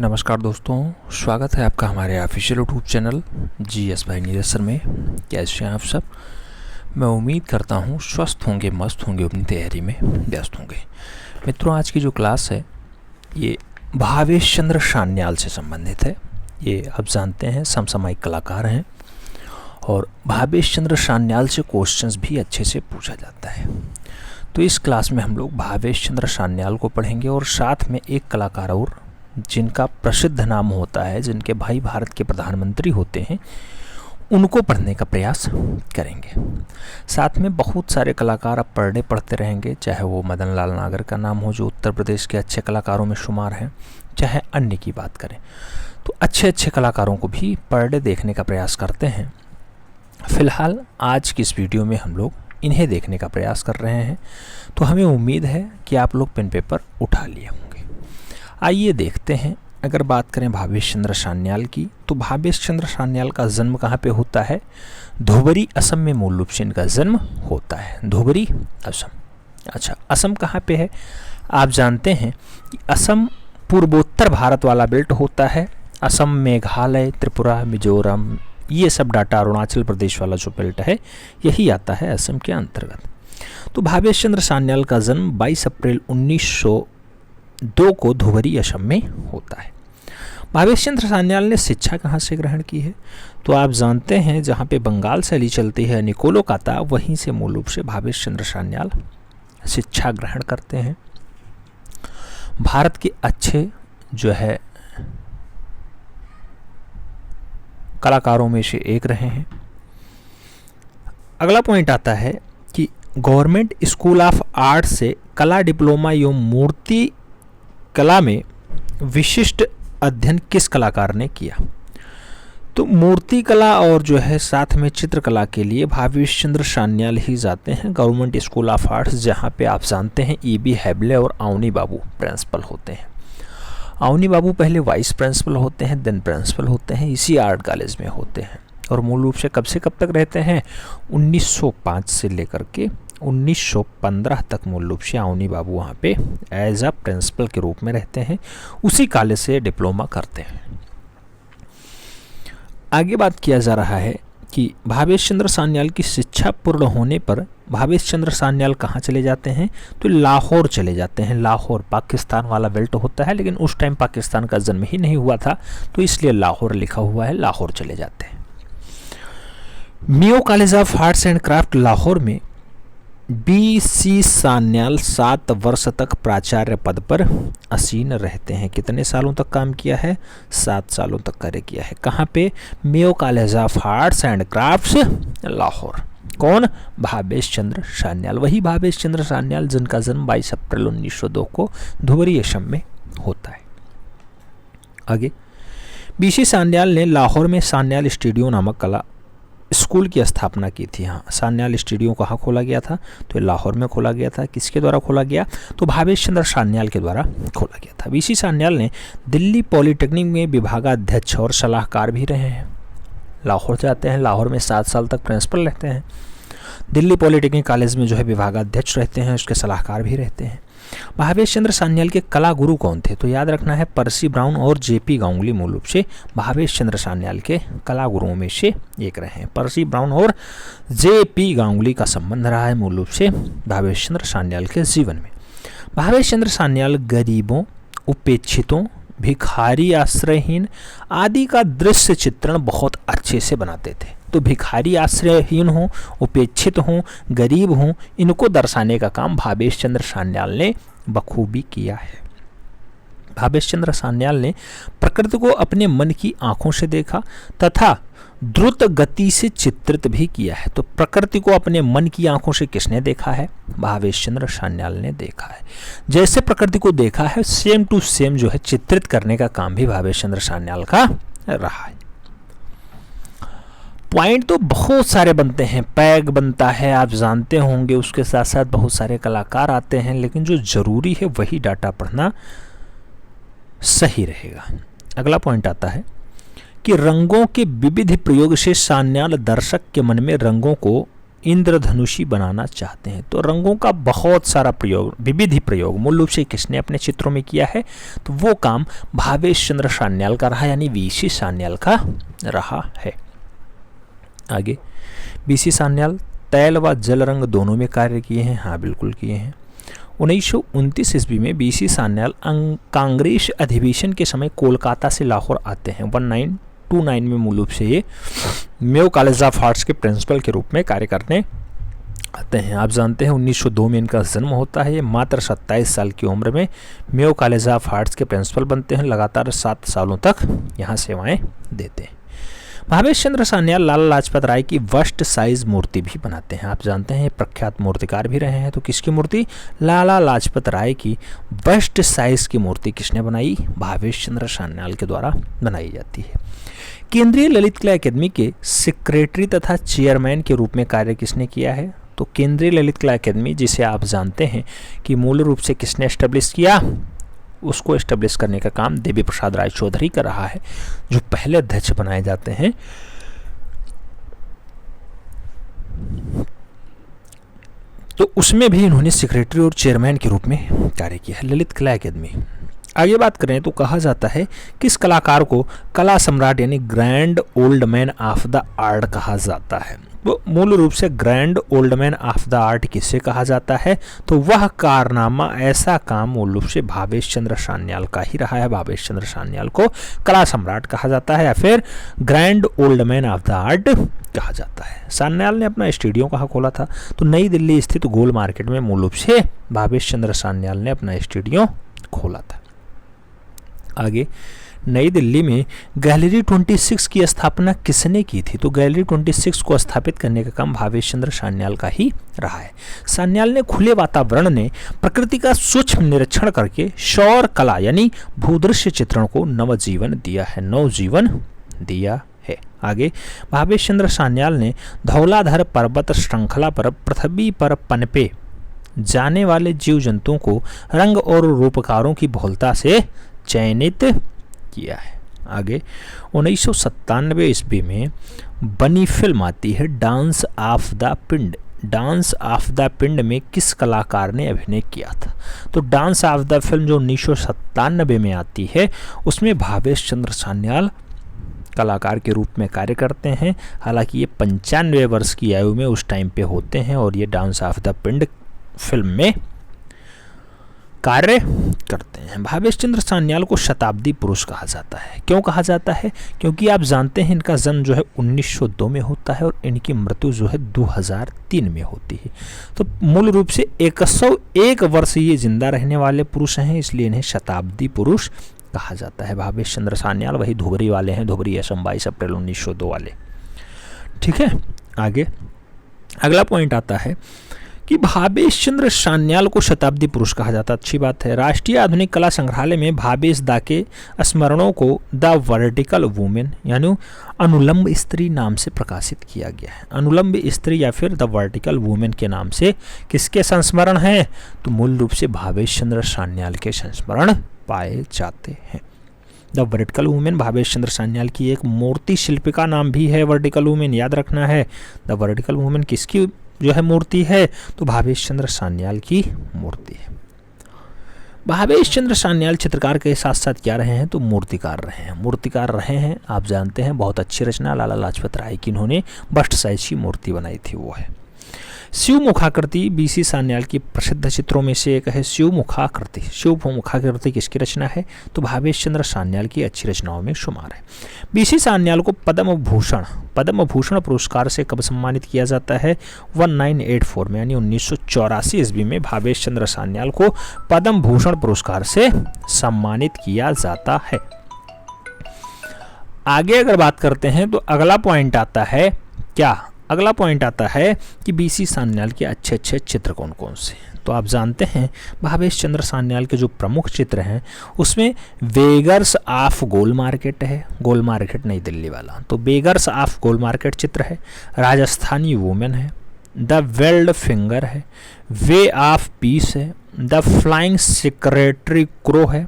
नमस्कार दोस्तों, स्वागत है आपका हमारे ऑफिशियल यूट्यूब चैनल GS भाई नीरज सर में। कैसे हैं आप सब? मैं उम्मीद करता हूं स्वस्थ होंगे, मस्त होंगे, अपनी तैयारी में व्यस्त होंगे। मित्रों, आज की जो क्लास है ये भावेश चंद्र सान्याल से संबंधित है। ये आप जानते हैं समसामयिक कलाकार हैं और भावेश चंद्र सान्याल से क्वेश्चंस भी अच्छे से पूछा जाता है। तो इस क्लास में हम लोग भावेश चंद्र सान्याल को पढ़ेंगे और साथ में एक कलाकार और जिनका प्रसिद्ध नाम होता है, जिनके भाई भारत के प्रधानमंत्री होते हैं, उनको पढ़ने का प्रयास करेंगे। साथ में बहुत सारे कलाकार आप पढ़ते रहेंगे, चाहे वो मदन लाल नागर का नाम हो जो उत्तर प्रदेश के अच्छे कलाकारों में शुमार हैं, चाहे अन्य की बात करें तो अच्छे अच्छे कलाकारों को भी देखने का प्रयास करते हैं। फ़िलहाल आज की इस वीडियो में हम लोग इन्हें देखने का प्रयास कर रहे हैं, तो हमें उम्मीद है कि आप लोग पेन पेपर उठा लिए होंगे। आइए देखते हैं। अगर बात करें भावेश चंद्र सान्याल की, तो भावेश चंद्र सान्याल का जन्म कहाँ पे होता है? धुबरी, असम में मूल रूप से इनका जन्म होता है। धुबरी, असम। अच्छा, असम कहाँ पे है? आप जानते हैं कि असम पूर्वोत्तर भारत वाला बेल्ट होता है। असम, मेघालय, त्रिपुरा, मिजोरम, ये सब डाटा अरुणाचल प्रदेश वाला जो बेल्ट है यही आता है असम के अंतर्गत। तो भावेश चंद्र सान्याल का जन्म 22 अप्रैल 1902 को धुबरी, असम में होता है। भावेश चंद्र सान्याल ने शिक्षा कहाँ से ग्रहण की है? तो आप जानते हैं जहाँ पे बंगाल शैली चलती है, निकोलोकाता, वहीं से मूल रूप से भावेश चंद्र सान्याल शिक्षा ग्रहण करते हैं। भारत के अच्छे जो है कलाकारों में से एक रहे हैं। अगला पॉइंट आता है कि गवर्नमेंट स्कूल ऑफ आर्ट से कला डिप्लोमा एवं मूर्ति कला में विशिष्ट अध्ययन किस कलाकार ने किया? तो मूर्ति कला और जो है साथ में चित्रकला के लिए भावेश चंद्र सान्याल ही जाते हैं गवर्नमेंट स्कूल ऑफ आर्ट्स, जहाँ पे आप जानते हैं E.B. हेबले और अवनी बाबू प्रिंसिपल होते हैं। अवनी बाबू पहले वाइस प्रिंसिपल होते हैं, देन प्रिंसिपल होते हैं, इसी आर्ट कॉलेज में होते हैं। और मूल रूप से कब तक रहते हैं? 1905 से लेकर के 1915 तक मूल रूप से अवनी बाबू वहाँ पे एज अ प्रिंसिपल के रूप में रहते हैं। उसी कॉलेज से डिप्लोमा करते हैं। आगे बात किया जा रहा है कि भावेश चंद्र सान्याल की शिक्षा पूर्ण होने पर भावेश चंद्र सान्याल कहाँ चले जाते हैं? तो लाहौर चले जाते हैं। लाहौर पाकिस्तान वाला बेल्ट होता है, लेकिन उस टाइम पाकिस्तान का जन्म ही नहीं हुआ था, तो इसलिए लाहौर लिखा हुआ है, लाहौर चले जाते हैं। Mayo college of arts and craft Lahore में B.C. सान्याल 7 वर्ष तक प्राचार्य पद पर आसीन रहते हैं। कितने सालों तक काम किया है? 7 सालों तक कार्य किया है। कहाँ पे? Mayo college of arts and crafts Lahore. कौन? भावेश चंद्र सान्याल। वही भावेश चंद्र सान्याल जिनका जन्म 22 अप्रैल 1902 को धुबरी, असम में होता है। आगे B.C. सान्याल ने लाहौर में सान्याल स्टूडियो नामक कला स्कूल की स्थापना की थी। हाँ, सान्याल स्टूडियो कहाँ खोला गया था? तो लाहौर में खोला गया था। किसके द्वारा खोला गया? तो भावेश चंद्र सान्याल के द्वारा खोला गया था। B.C. सान्याल ने दिल्ली पॉलिटेक्निक में विभागाध्यक्ष और सलाहकार भी रहे हैं। लाहौर जाते हैं, लाहौर में 7 साल तक प्रिंसिपल रहते हैं। दिल्ली पॉलिटेक्निक कॉलेज में जो है विभागाध्यक्ष रहते हैं, उसके सलाहकार भी रहते हैं। भावेश चंद्र सान्याल के कला गुरु कौन थे? तो याद रखना है पर्सी ब्राउन और J.P. गांगुली मूल रूप से भावेश चंद्र सान्याल के कला गुरुओं में से एक रहे हैं। पर्सी ब्राउन और J.P. गांगुली का संबंध रहा है मूल रूप से भावेश चंद्र सान्याल के जीवन में। भावेश चंद्र सान्याल गरीबों, उपेक्षितों, भिखारी, आश्रयहीन आदि का दृश्य चित्रण बहुत अच्छे से बनाते थे। तो भिखारी, आश्रयहीन हो, उपेक्षित हो, गरीब हो, इनको दर्शाने का काम भावेश चंद्र सान्याल ने बखूबी किया है। भावेश चंद्र सान्याल ने प्रकृति को अपने मन की आंखों से देखा तथा द्रुत गति से चित्रित भी किया है। तो प्रकृति को अपने मन की आंखों से किसने देखा है? भावेश चंद्र सान्याल ने देखा है। जैसे प्रकृति को देखा है, सेम टू सेम जो है चित्रित करने का काम भी भावेश चंद्र सान्याल का रहा है। पॉइंट तो बहुत सारे बनते हैं, पैग बनता है, आप जानते होंगे, उसके साथ साथ बहुत सारे कलाकार आते हैं, लेकिन जो जरूरी है वही डाटा पढ़ना सही रहेगा। अगला पॉइंट आता है कि रंगों के विविध प्रयोग से सान्याल दर्शक के मन में रंगों को इंद्रधनुषी बनाना चाहते हैं। तो रंगों का बहुत सारा प्रयोग, विविध प्रयोग मूल रूप से किसने अपने चित्रों में किया है? तो वो काम भावेश चंद्र सान्याल का रहा, यानी वीसी सान्याल का रहा है। आगे, बीसी सान्याल तैल व जल रंग दोनों में कार्य किए हैं। हाँ, बिल्कुल किए हैं। 1929 ईस्वी में बीसी सान्याल कांग्रेस अधिवेशन के समय कोलकाता से लाहौर आते हैं। 1929 में मूल रूप से ये मेयो कॉलेज ऑफ आर्ट्स के प्रिंसिपल के रूप में कार्य करने आते हैं। आप जानते हैं 1902 में इनका जन्म होता है। ये मात्र 27 साल की उम्र में मेयो कॉलेज ऑफ आर्ट्स के प्रिंसिपल बनते हैं। लगातार 7 सालों तक यहाँ सेवाएं देते हैं। भावेश चंद्र सान्याल लाला लाजपत राय की वस्ट साइज मूर्ति भी बनाते हैं। आप जानते हैं प्रख्यात मूर्तिकार भी रहे हैं। तो किसकी मूर्ति? लाला लाजपत राय की वस्ट साइज की मूर्ति किसने बनाई? भावेश चंद्र सान्याल के द्वारा बनाई जाती है। केंद्रीय ललित कला अकादमी के सेक्रेटरी तथा चेयरमैन के रूप में कार्य किसने किया है? तो केंद्रीय ललित कला अकादमी, जिसे आप जानते हैं कि मूल रूप से किसने एस्टेब्लिश किया, उसको एस्टेब्लिश करने का काम देवी प्रसाद राय चौधरी कर रहा है, जो पहले अध्यक्ष बनाए जाते हैं। तो उसमें भी इन्होंने सेक्रेटरी और चेयरमैन के रूप में कार्य किया है, ललित कला अकादमी। आगे बात करें तो कहा जाता है किस कलाकार को कला सम्राट यानी grand old man of the art कहा जाता है? वो मूल रूप से grand old man of the art किसे कहा जाता है? तो वह कारनामा, ऐसा काम मूल रूप से भावेश चंद्र सान्याल का ही रहा है। भावेश चंद्र सान्याल को कला सम्राट कहा जाता है या फिर grand old man of the art कहा जाता है। सान्याल ने अपना स्टूडियो कहाँ खोला था? तो नई दिल्ली स्थित गोल मार्केट में मूल रूप से भावेश चंद्र सान्याल ने अपना स्टूडियो खोला था। आगे, नई दिल्ली में गैलरी 26 की स्थापना किसने की थी? तो गैलरी 26 को स्थापित करने का काम भावेश चंद्र सान्याल का ही रहा है। सान्याल ने खुले वातावरण में प्रकृति का सूक्ष्म निरीक्षण करके सौर कला यानी भूदृश्य चित्रण को नवजीवन दिया है। आगे, भावेश चंद्र सान्याल ने धौलाधर पर्वत श्रृंखला पर पृथ्वी पर पनपे जाने वाले जीव जंतुओं को रंग और रूपकारों की बहुलता से चयनित किया है। आगे, 1997 ईस्वी में बनी फिल्म आती है डांस ऑफ द पिंड। डांस ऑफ द पिंड में किस कलाकार ने अभिनय किया था? तो डांस ऑफ द फिल्म जो 1997 में आती है, उसमें भावेश चंद्र सान्याल कलाकार के रूप में कार्य करते हैं। हालांकि ये 95 वर्ष की आयु में उस टाइम पे होते हैं और ये डांस ऑफ द पिंड फिल्म में कार्य करते हैं। भावेश चंद्र सान्याल को शताब्दी पुरुष कहा जाता है। क्यों कहा जाता है? क्योंकि आप जानते हैं इनका जन्म जो है 1902 में होता है और इनकी मृत्यु जो है 2003 में होती है। तो मूल रूप से 101 वर्ष ये जिंदा रहने वाले पुरुष हैं, इसलिए इन्हें शताब्दी पुरुष कहा जाता है। भावेश चंद्र सान्याल वही धुबरी वाले हैं, धुबरी असम 22 अप्रैल 1902 वाले। ठीक है। आगे अगला पॉइंट आता है कि भावेश चंद्र सान्याल को शताब्दी पुरुष कहा जाता है। अच्छी बात है। राष्ट्रीय आधुनिक कला संग्रहालय में भावेश दा के स्मरणों को द वर्टिकल वुमेन यानी अनुलंब स्त्री नाम से प्रकाशित किया गया है। अनुलंब स्त्री या फिर द वर्टिकल वुमेन के नाम से किसके संस्मरण हैं? तो मूल रूप से भावेश चंद्र सान्याल के संस्मरण पाए जाते हैं। द वर्टिकल वुमेन भावेश चंद्र सान्याल की एक मूर्ति शिल्पिका नाम भी है। वर्टिकल वुमेन याद रखना है। द वर्टिकल वुमेन किसकी जो है मूर्ति है? तो भावेश चंद्र सान्याल की मूर्ति है। भावेश चंद्र सान्याल चित्रकार के साथ साथ क्या रहे हैं? तो मूर्तिकार रहे हैं। मूर्तिकार रहे हैं, आप जानते हैं बहुत अच्छी रचना लाला लाजपत राय की इन्होंने बस्ट साइज की मूर्ति बनाई थी, वो है शिव मुखाकृति। बीसी सान्याल की प्रसिद्ध चित्रों में से एक है शिव मुखाकृति। शिव मुखाकृति किसकी रचना है? तो भावेश चंद्र सान्याल की अच्छी रचनाओं में शुमार है। बीसी सान्याल को पद्म भूषण पुरस्कार से कब सम्मानित किया जाता है? 1984 में यानी 1984 ईस्वी में भावेश चंद्र सान्याल को पद्म भूषण पुरस्कार से सम्मानित किया जाता है। आगे अगर बात करते हैं तो अगला पॉइंट आता है क्या? अगला पॉइंट आता है कि बीसी सान्याल के अच्छे अच्छे चित्र कौन कौन से हैं? तो आप जानते हैं भावेश चंद्र सान्याल के जो प्रमुख चित्र हैं उसमें बेगर्स ऑफ गोल मार्केट है, गोल मार्केट नई दिल्ली वाला, तो बेगर्स ऑफ गोल मार्केट चित्र है। राजस्थानी वुमेन है, द वेल्ड फिंगर है, वे ऑफ पीस है, द फ्लाइंग सेक्रेटरी क्रो है,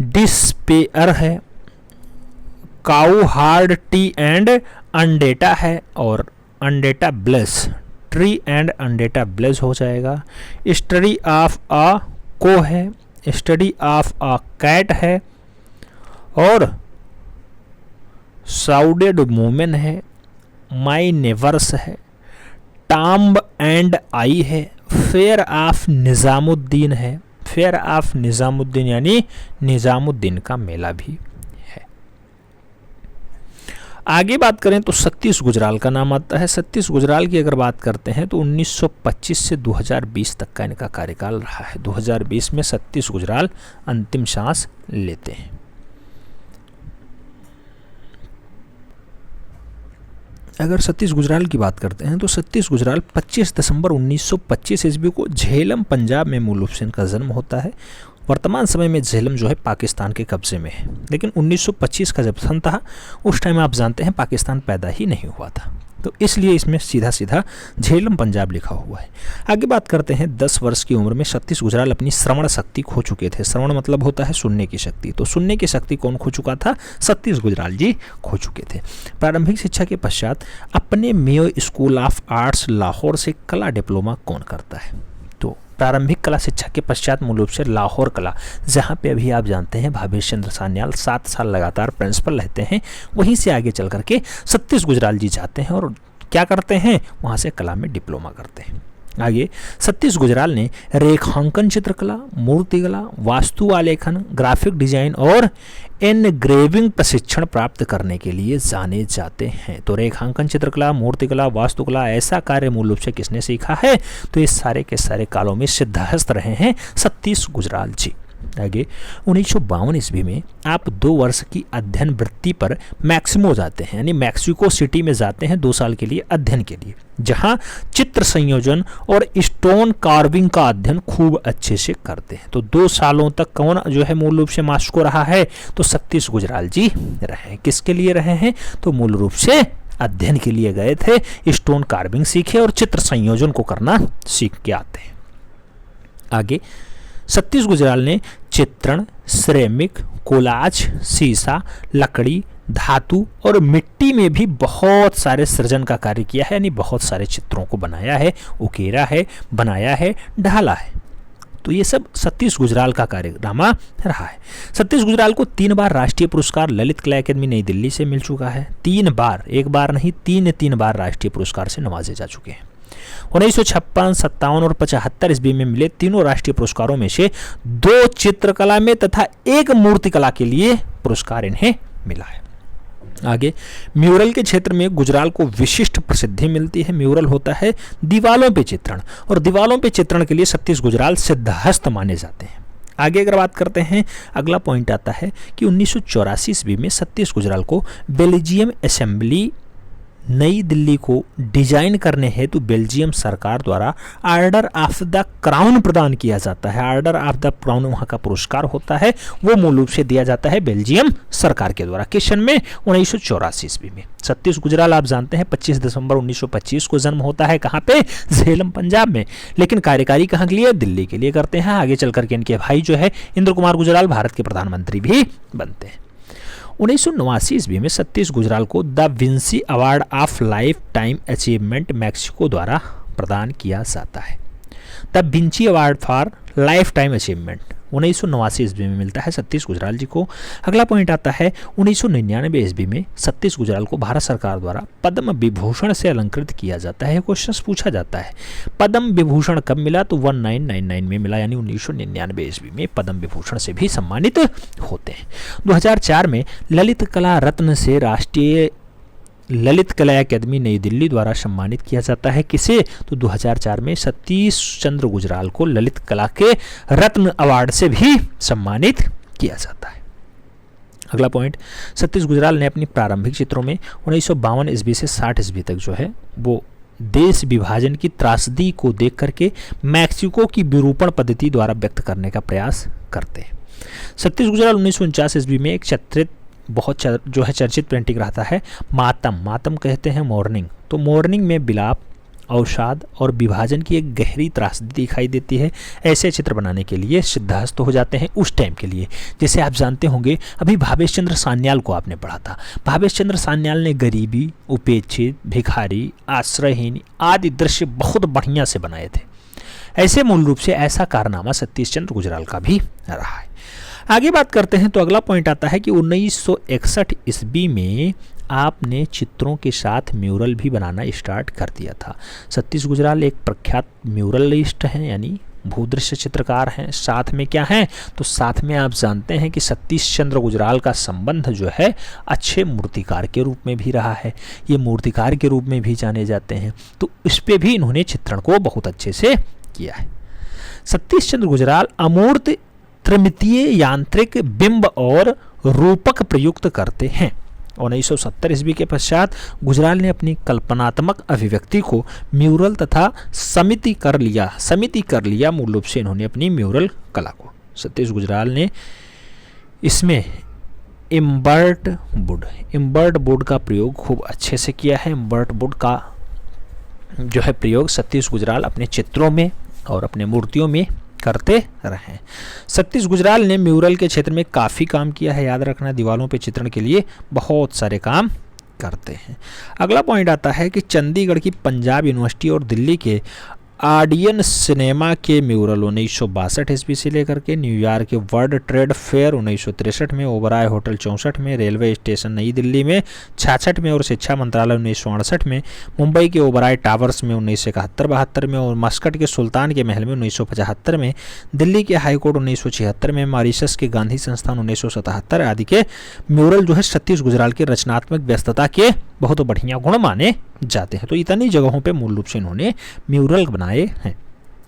डिस्पेयर है, काउ हार्ड टी एंड अनडेटा है और अंडेटा ब्लेस, ट्री एंड अंडेटा ब्लेस हो जाएगा। स्टडी ऑफ अ को है, स्टडी ऑफ अ कैट है, और साउडेड वुमेन है, माई नेवर्स है, टाम्ब एंड आई है, फेयर ऑफ निज़ामुद्दीन है, फेयर ऑफ निज़ामुद्दीन यानी निज़ामुद्दीन का मेला भी है। आगे बात करें तो सतीश गुजराल का नाम आता है। सतीश गुजराल की अगर बात करते हैं तो 1925 से 2020 तक का इनका कार्यकाल रहा है। 2020 में सतीश गुजराल अंतिम सांस लेते हैं। अगर सतीश गुजराल की बात करते हैं तो सतीश गुजराल 25 दिसंबर 1925 ईस्वी को झेलम पंजाब में मूल रूप से इनका जन्म होता है। वर्तमान समय में झेलम जो है पाकिस्तान के कब्जे में है, लेकिन 1925 का जब सन था उस टाइम आप जानते हैं पाकिस्तान पैदा ही नहीं हुआ था, तो इसलिए इसमें सीधा सीधा झेलम पंजाब लिखा हुआ है। आगे बात करते हैं 10 वर्ष की उम्र में सतीश गुजराल अपनी श्रवण शक्ति खो चुके थे। श्रवण मतलब होता है सुनने की शक्ति, तो सुनने की शक्ति कौन खो चुका था? सतीश गुजराल जी खो चुके थे। प्रारंभिक शिक्षा के पश्चात अपने Mayo school of arts Lahore से कला डिप्लोमा कौन करता है? तो प्रारंभिक कला शिक्षा के पश्चात मूल रूप से लाहौर कला, जहाँ पे अभी आप जानते हैं भावेश चंद्र सान्याल 7 साल लगातार प्रिंसिपल रहते हैं, वहीं से आगे चल करके सतीश गुजराल जी जाते हैं और क्या करते हैं, वहाँ से कला में डिप्लोमा करते हैं। आगे सतीश गुजराल ने रेखांकन चित्रकला, मूर्तिकला, वास्तु आलेखन, ग्राफिक डिजाइन और एनग्रेविंग प्रशिक्षण प्राप्त करने के लिए जाने जाते हैं। तो रेखांकन चित्रकला, मूर्तिकला, वास्तुकला ऐसा कार्य मूल रूप से किसने सीखा है? तो ये सारे के सारे कालों में सिद्धहस्त रहे हैं सतीश गुजराल जी। आगे 1952 ईस्वी में आप 2 वर्ष की अध्ययन वृत्ति पर मैक्सिमो जाते हैं, यानी मैक्सिको सिटी में जाते हैं 2 साल के लिए अध्ययन के लिए, जहां चित्र संयोजन और स्टोन कार्विंग का अध्ययन खूब अच्छे से करते हैं। तो 2 सालों तक कौन जो है मूल रूप से मास्को रहा है? तो सतीश गुजराल जी रहे हैं। किसके लिए रहे हैं? तो मूल रूप से अध्ययन के लिए गए थे, स्टोन कार्विंग सीखे और चित्र संयोजन को करना सीख के आते हैं। आगे सतीश गुजराल ने चित्रण, सिरेमिक, कोलाज, शीशा, लकड़ी, धातु और मिट्टी में भी बहुत सारे सृजन का कार्य किया है, यानी बहुत सारे चित्रों को बनाया है, उकेरा है, बनाया है, ढाला है। तो ये सब सतीश गुजराल का कार्यनामा रहा है। सतीश गुजराल को 3 बार राष्ट्रीय पुरस्कार ललित कला अकादमी नई दिल्ली से मिल चुका है। 3 बार, एक बार नहीं 3 बार राष्ट्रीय पुरस्कार से नवाजे जा चुके हैं। 1956, 57 और 75 ईस्वी में मिले तीनों राष्ट्रीय पुरस्कारों में से 2 चित्रकला में तथा 1 मूर्तिकला के लिए पुरस्कार इन्हें मिला है। आगे म्यूरल के क्षेत्र में गुजराल को विशिष्ट प्रसिद्धि मिलती है। म्यूरल होता है दीवालों पे चित्रण, और दीवालों पे चित्रण के लिए सतीश गुजराल सिद्धहस्त माने जाते हैं। आगे अगर बात करते हैं, अगला पॉइंट आता है कि 1984 ईस्वी में सतीश गुजराल को बेल्जियम असेंबली नई दिल्ली को डिजाइन करने हेतु बेल्जियम सरकार द्वारा आर्डर ऑफ द क्राउन प्रदान किया जाता है। आर्डर ऑफ द क्राउन वहाँ का पुरस्कार होता है, वो मूल रूप से दिया जाता है बेल्जियम सरकार के द्वारा। किस सन में? 1984 ईस्वी में। सतीश गुजराल आप जानते हैं 25 दिसंबर 1925 को जन्म होता है। कहाँ पे? झेलम पंजाब में। लेकिन कार्यकारी कहाँ के लिए? दिल्ली के लिए करते हैं। आगे चल करके इनके भाई जो है इंद्र कुमार गुजराल भारत के प्रधानमंत्री भी बनते हैं। 1989 ईस्वी में सतीश गुजराल को the Vinci award of life time achievement Mexico द्वारा प्रदान किया जाता है। The Vinci award for life time achievement 1989 ईस्वी में मिलता है सतीश गुजराल जी को। अगला पॉइंट आता है 1999 ईस्वी में सतीश गुजराल को भारत सरकार द्वारा पद्म विभूषण से अलंकृत किया जाता है। क्वेश्चन पूछा जाता है पद्म विभूषण कब मिला? तो 1999 में मिला, यानी 1999 ईस्वी में पद्म विभूषण से भी सम्मानित होते हैं। 2004 में ललित कला रत्न से राष्ट्रीय ललित कला अकादमी नई दिल्ली द्वारा सम्मानित किया जाता है। किसे? तो 2004 में सतीश चंद्र गुजराल को ललित कला के रत्न अवार्ड से भी सम्मानित किया जाता है। अगला पॉइंट, सतीश गुजराल ने अपनी प्रारंभिक चित्रों में 1952 ईस्वी से 60 ईस्वी तक जो है वो देश विभाजन की त्रासदी को देख करके मैक्सिको की विरूपण पद्धति द्वारा व्यक्त करने का प्रयास करते हैं। सतीश गुजराल 1949 ईस्वी में एक चित्रित बहुत जो है चर्चित पेंटिंग रहता है मातम। मातम कहते हैं मॉर्निंग, तो मॉर्निंग में बिलाप अवसाद और विभाजन की एक गहरी त्रासदी दिखाई देती है। ऐसे चित्र बनाने के लिए सिद्धहस्त हो जाते हैं उस टाइम के लिए। जैसे आप जानते होंगे, अभी भावेश चंद्र सान्याल को आपने पढ़ा था। भावेश चंद्र सान्याल ने गरीबी, उपेक्षित, भिखारी, आश्रयहीन आदि दृश्य बहुत बढ़िया से बनाए थे। ऐसे मूल रूप से ऐसा कारनामा सतीश चंद्र गुजराल का भी रहा है। आगे बात करते हैं तो अगला पॉइंट आता है कि 1961 ईस्वी में आपने चित्रों के साथ म्यूरल भी बनाना स्टार्ट कर दिया था। सतीश गुजराल एक प्रख्यात म्यूरलिस्ट हैं, यानी भूदृश्य चित्रकार हैं। साथ में क्या हैं, तो साथ में आप जानते हैं कि सतीश चंद्र गुजराल का संबंध जो है अच्छे मूर्तिकार के रूप में भी रहा है। ये मूर्तिकार के रूप में भी जाने जाते हैं, तो इस पे भी इन्होंने चित्रण को बहुत अच्छे से किया है। सतीश चंद्र गुजराल अमूर्त, त्रिमितीय, यांत्रिक, बिंब और रूपक प्रयुक्त करते हैं। 1970 ईस्वी के पश्चात गुजराल ने अपनी कल्पनात्मक अभिव्यक्ति को म्यूरल तथा समिति कर लिया। मूल रूप से इन्होंने अपनी म्यूरल कला को, सतीश गुजराल ने इसमें इम्बर्ट वुड का प्रयोग खूब अच्छे से किया है। इम्बर्ट वुड का जो है प्रयोग सतीश गुजराल अपने चित्रों में और अपने मूर्तियों में करते रहे। सतीश गुजराल ने म्यूरल के क्षेत्र में काफ़ी काम किया है। याद रखना, दीवारों पे चित्रण के लिए बहुत सारे काम करते हैं। अगला पॉइंट आता है कि चंडीगढ़ की पंजाब यूनिवर्सिटी और दिल्ली के आडियन सिनेमा के म्यूरल 1962 ईस्वी से लेकर के न्यूयॉर्क के वर्ल्ड ट्रेड फेयर 1963 में, ओबराय होटल 64 में, रेलवे स्टेशन नई दिल्ली में 66 में और शिक्षा मंत्रालय 1968 में, मुंबई के ओबराय टावर्स में 1971-72 में और मस्कट के सुल्तान के महल में 1975 में, दिल्ली के हाईकोर्ट 1976 में, मॉरिशस के गांधी संस्थान 1977 आदि के म्यूरल जो है सतीश गुजराल की रचनात्मक व्यस्तता के बहुत बढ़िया गुण माने जाते हैं। तो इतनी जगहों पे मूल रूप से इन्होंने म्यूरल बनाए हैं।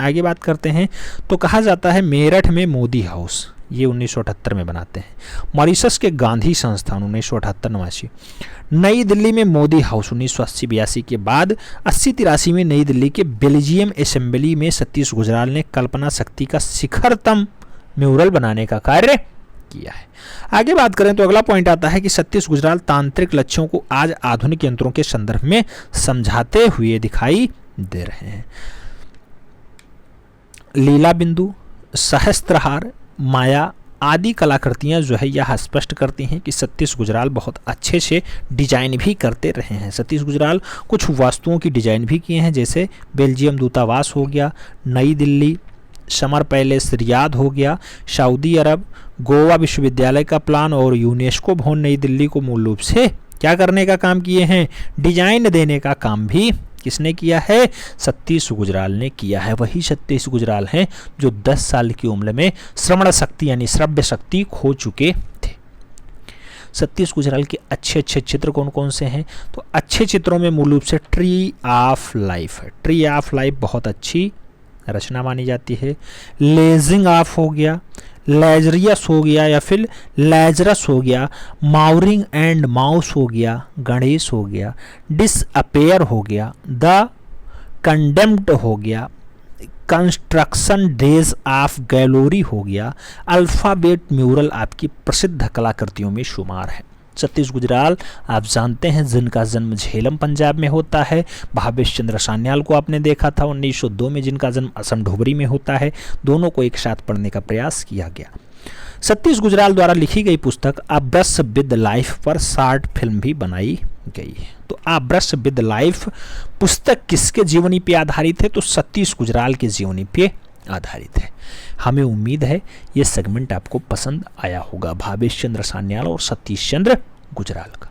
आगे बात करते हैं तो कहा जाता है मेरठ में मोदी हाउस, ये 1978 में बनाते हैं। मॉरिशस के गांधी संस्थान 1978-89, नई दिल्ली में मोदी हाउस 1980-82 के बाद 80-83 में नई दिल्ली के बेल्जियम असेंबली में सतीश गुजराल ने कल्पना शक्ति का शिखरतम म्यूरल बनाने का कार्य किया है। आगे बात करें तो अगला पॉइंट आता है कि सतीश गुजराल तांत्रिक लक्ष्यों को आज आधुनिक यंत्रों के संदर्भ में समझाते हुए दिखाई दे रहे हैं। लीला बिंदु, सहस्त्रहार, माया आदि कलाकृतियां जो है यह स्पष्ट करती हैं कि सतीश गुजराल बहुत अच्छे से डिजाइन भी करते रहे हैं। सतीश गुजराल कुछ वस्तुओं की डिजाइन भी किए हैं, जैसे बेल्जियम दूतावास हो गया, नई दिल्ली समर पैलेस रियाद हो गया, सऊदी अरब, गोवा विश्वविद्यालय का प्लान और यूनेस्को भवन नई दिल्ली को मूल रूप से क्या करने का काम किए हैं, डिजाइन देने का काम भी किसने किया है, सतीश गुजराल ने किया है। वही सतीश गुजराल हैं जो 10 साल की उम्र में श्रवण शक्ति यानी श्रव्य शक्ति खो चुके थे। सतीश गुजराल के अच्छे अच्छे चित्र कौन कौन से हैं, तो अच्छे चित्रों में मूल रूप से ट्री ऑफ लाइफ है। ट्री ऑफ लाइफ बहुत अच्छी रचना मानी जाती है। लेजिंग ऑफ हो गया, लेजरियस हो गया या फिर लेजरस हो गया, माउरिंग एंड माउस हो गया, गणेश हो गया, डिसअपेयर हो गया, द कंडेम्ड हो गया, कंस्ट्रक्शन डेज ऑफ गैलोरी हो गया। अल्फ़ाबेट म्यूरल आपकी प्रसिद्ध कलाकृतियों में शुमार है। सतीश गुजराल आप जानते हैं जिनका जन्म झेलम पंजाब में होता है। भावेश चंद्र सान्याल को आपने देखा था 1902 में, जिनका जन्म असम ढोबरी में होता है। दोनों को एक साथ पढ़ने का प्रयास किया गया। सतीश गुजराल द्वारा लिखी गई पुस्तक आ ब्रश विद लाइफ पर शॉर्ट फिल्म भी बनाई गई है। तो आ ब्रश विद लाइफ पुस्तक किसके जीवनी पे आधारित है, तो सतीश गुजराल के जीवनी पे आधारित है। हमें उम्मीद है ये सेगमेंट आपको पसंद आया होगा, भावेश चंद्र सान्याल और सतीश चंद्र गुजराल का।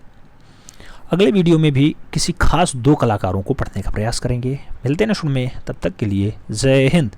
अगले वीडियो में भी किसी खास 2 कलाकारों को पढ़ने का प्रयास करेंगे। मिलते हैं शुरू में, तब तक के लिए जय हिंद।